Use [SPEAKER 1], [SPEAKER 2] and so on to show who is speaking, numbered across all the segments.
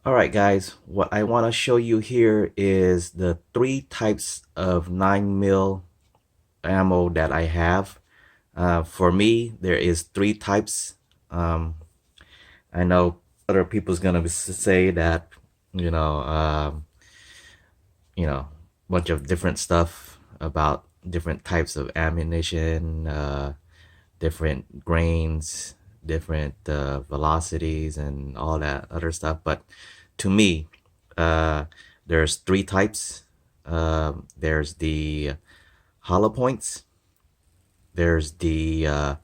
[SPEAKER 1] Alright guys, what I want to show you here is the three types of 9mm ammo that I have. For me, there is three types. Um, I know other people's gonna say that, you know, um, bunch of different stuff about different types of ammunition, different grains, different velocities, and all that other stuff. But to me, uh, there's three types. There's the hollow points, there's the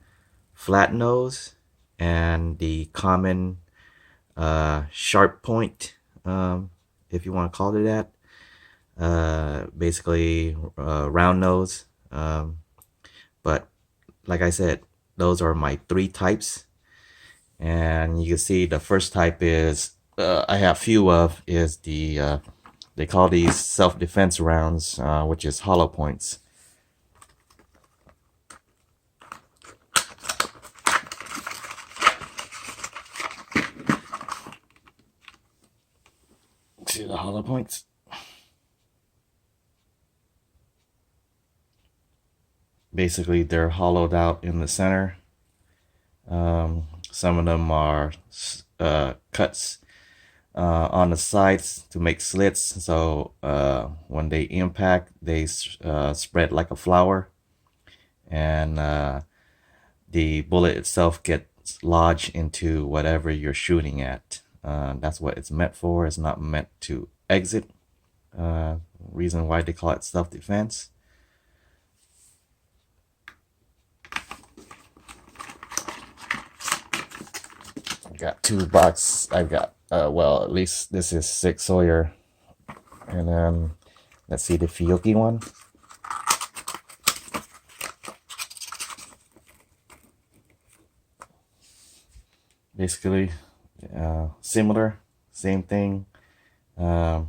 [SPEAKER 1] flat nose, and the common sharp point, if you want to call it that. Basically, round nose. But like I said, those are my three types. And you can see the first type is I have few of is the they call these self-defense rounds, which is hollow points. See the hollow points? Basically, they're hollowed out in the center. Some of them are cuts on the sides to make slits, so when they impact, they spread like a flower, and the bullet itself gets lodged into whatever you're shooting at. That's what it's meant for. It's not meant to exit. Reason why they call it self-defense. I've got two boxes. I've got well, at least this is 6 Sawyer, and then let's see the Fiocchi one. Basically, similar, same thing. They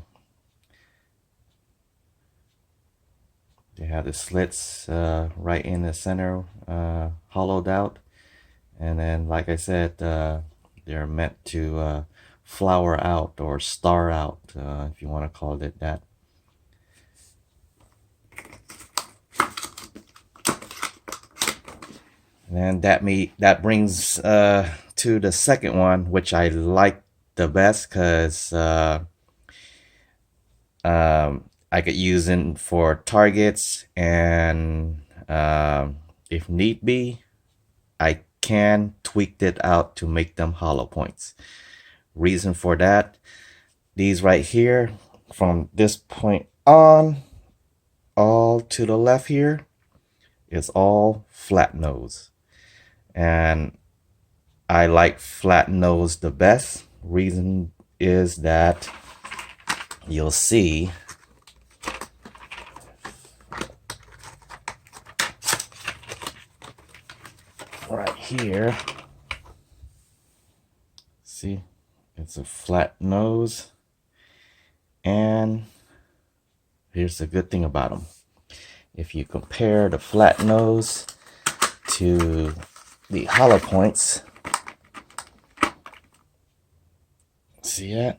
[SPEAKER 1] have the slits right in the center, hollowed out, and then, like I said, they're meant to flower out or star out, if you want to call it that. And that brings to the second one, which I like the best because I could use it for targets, and if need be, I can tweak it out to make them hollow points. Reason for that, these right here, from this point on, all to the left here, is all flat nose. And I like flat nose the best. Reason is that you'll see right here, see, it's a flat nose. And here's the good thing about them. If you compare the flat nose to the hollow points, see that?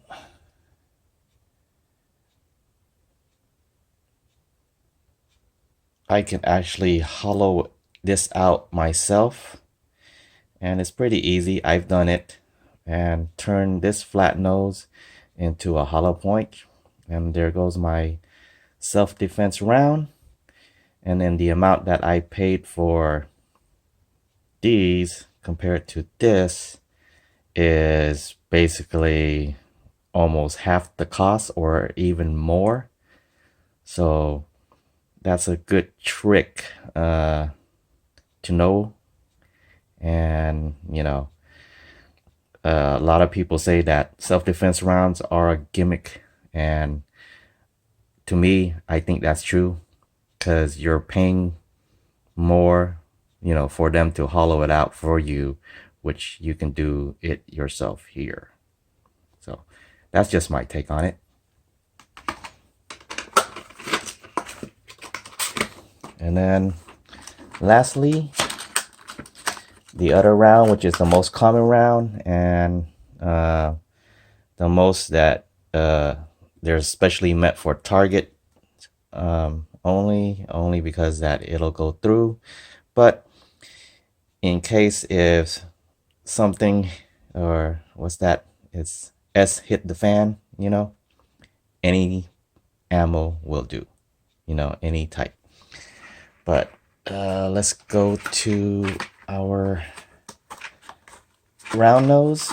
[SPEAKER 1] I can actually hollow this out myself, and it's pretty easy. I've done it, and turn this flat nose into a hollow point, and there goes my self-defense round. And then the amount that I paid for these compared to this is basically almost half the cost or even more. So that's a good trick to know. And a lot of people say that self-defense rounds are a gimmick, and to me, I think that's true, because you're paying more, for them to hollow it out for you, which you can do it yourself here. So that's just my take on it. And then lastly, the other round, which is the most common round, and the most that they're especially meant for target only because that it'll go through. But in case if something, or what's that, it's S hit the fan, any ammo will do, any type. But let's go to our round nose.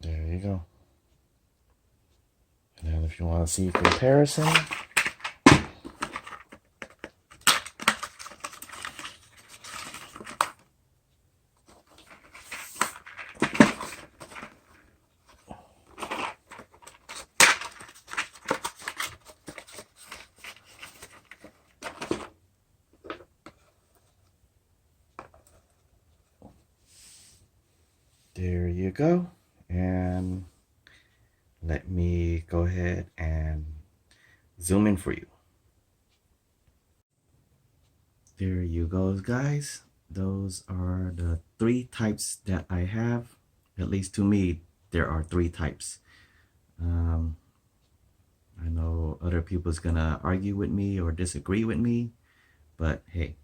[SPEAKER 1] There you go. And then if you want to see comparison, there you go. And let me go ahead and zoom in for you. There you go, guys. Those are the 3 types that I have. At least to me, there are 3 types. I know other people's gonna argue with me or disagree with me, but hey,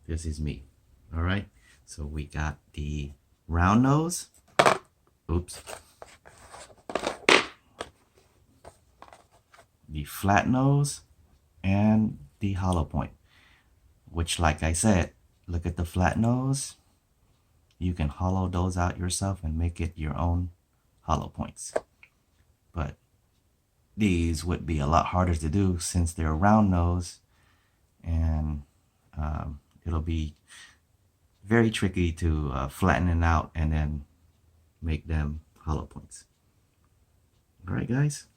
[SPEAKER 1] this is me. All right. So we got the round nose. Oops. The flat nose and the hollow point, which, like I said, look at the flat nose. You can hollow those out yourself and make it your own hollow points. But these would be a lot harder to do since they're round nose, and it'll be very tricky to flatten it out and then make them hollow points. All right, guys.